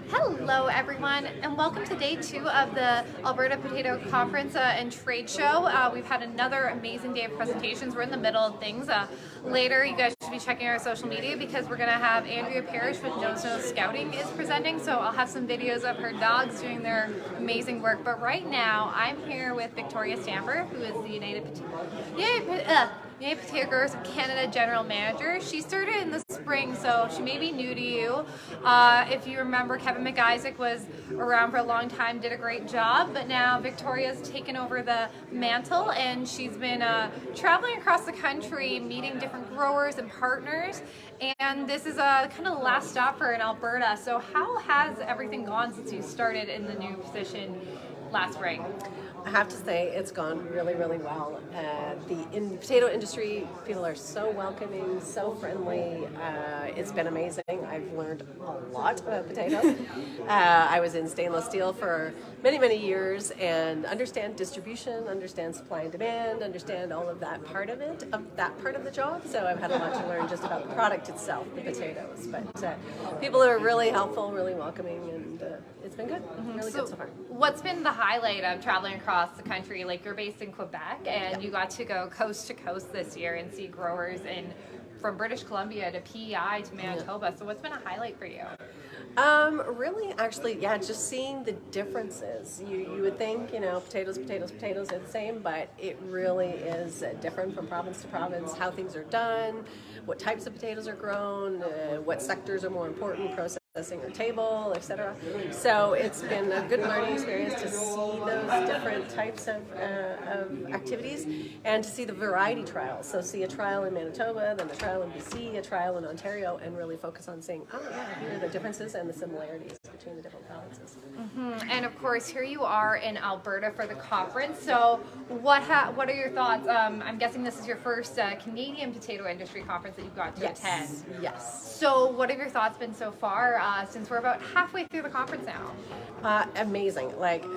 Hello everyone, and welcome to day 2 of the Alberta Potato Conference and Trade Show. We've had another amazing day of presentations. We're in the middle of things. Later, you guys should be checking our social media because we're going to have Andrea Parrish with No Snow Scouting is presenting, so I'll have some videos of her dogs doing their amazing work. But right now, I'm here with Victoria Stamper, who is the United Potato Growers of Canada General Manager. She started in the spring, so she may be new to you. If you remember, Kevin McIsaac was around for a long time, did a great job, but now Victoria's taken over the mantle, and she's been traveling across the country, meeting different growers and partners, and this is kind of the last stop for her in Alberta. So how has everything gone since you started in the new position last spring? I have to say it's gone really, really well. In the potato industry, people are so welcoming, so friendly. It's been amazing. I've learned a lot about potatoes. I was in stainless steel for many, many years and understand distribution, understand supply and demand, understand all of that part of it, of that part of the job. So I've had a lot to learn just about the product itself, the potatoes. But people are really helpful, really welcoming, and it's been good. Really good so far. What's been the highlight of traveling across the country? Like, you're based in Quebec, and you got to go coast to coast this year and see growers from British Columbia to PEI to Manitoba. So what's been a highlight for you? Really, actually, just seeing the differences. You would think, potatoes are the same, but it really is different from province to province, how things are done, what types of potatoes are grown, what sectors are more important, processing or table, etc. So it's been a good learning experience to see those different types of activities and to see the variety trials. So see a trial in Manitoba, then a trial in BC, a trial in Ontario, and really focus on seeing, here are the differences and the similarities between the different provinces. And of course, here you are in Alberta for the conference. So what are your thoughts? I'm guessing this is your first Canadian potato industry conference that you've got to attend. Yes. So what have your thoughts been so far since we're about halfway through the conference now? Amazing,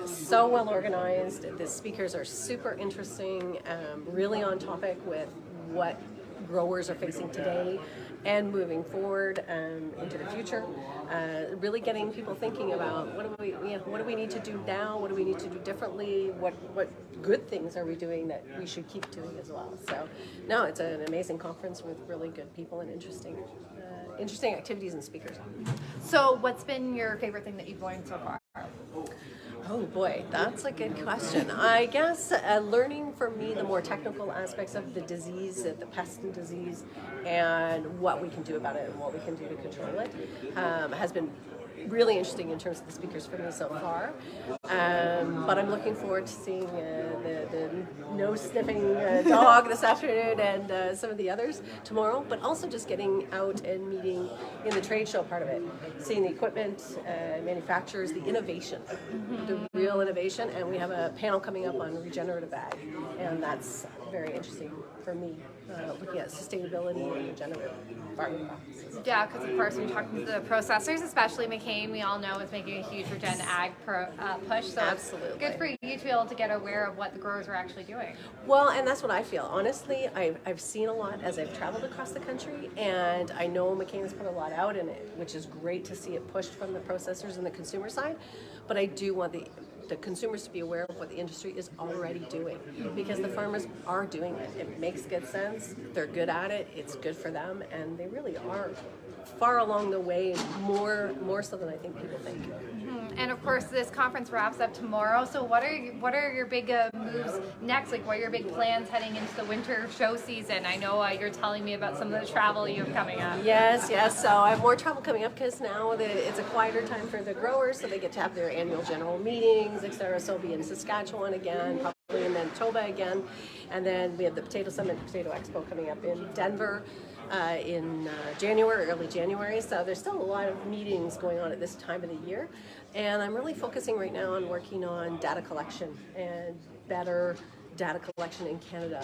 so well organized. The speakers are super interesting, really on topic with what growers are facing today and moving forward into the future. Really getting people thinking about what do we need to do now? What do we need to do differently? What good things are we doing that we should keep doing as well? So, no, it's an amazing conference with really good people and interesting activities and speakers. So, what's been your favorite thing that you've learned so far? Oh boy, that's a good question. I guess learning for me the more technical aspects of the disease, the pest and disease, and what we can do about it and what we can do to control it has been really interesting in terms of the speakers for me so far. But I'm looking forward to seeing the nose-sniffing dog this afternoon and some of the others tomorrow, but also just getting out and meeting in the trade show part of it, seeing the equipment, manufacturers, the innovation, the real innovation, and we have a panel coming up on regenerative ag, and that's very interesting for me, looking at sustainability and regenerative farming practices. Yeah, because of course when you're talking to the processors, especially McCain, we all know is making a huge regen ag push. So absolutely, it's good for you to be able to get aware of what the growers are actually doing. Well, and that's what I feel. Honestly, I've seen a lot as I've traveled across the country, and I know McCain has put a lot out in it, which is great to see it pushed from the processors and the consumer side. But I do want the consumers to be aware of what the industry is already doing, because the farmers are doing it. It makes good sense. They're good at it. It's good for them, and they really are far along the way, more so than I think people think. And of course, this conference wraps up tomorrow. So what are your big moves next? Like, what are your big plans heading into the winter show season? I know you're telling me about some of the travel you have coming up. Yes. So I have more travel coming up because now it's a quieter time for the growers, so they get to have their annual general meetings, etc. So I'll be in Saskatchewan again, probably in Manitoba again, and then we have the Potato Summit, Potato Expo coming up in Denver. In early January, so there's still a lot of meetings going on at this time of the year, and I'm really focusing right now on working on data collection and better data collection in Canada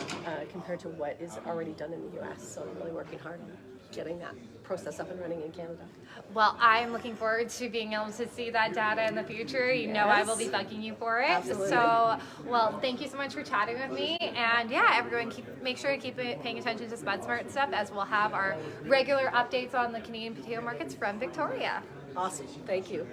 compared to what is already done in the US. So I'm really working hard on getting that process up and running in Canada. Well, I'm looking forward to being able to see that data in the future. You know I will be bugging you for it. Absolutely. So, well, thank you so much for chatting with me. And yeah, everyone make sure to keep paying attention to Spud Smart stuff, as we'll have our regular updates on the Canadian potato markets from Victoria. Awesome. Thank you.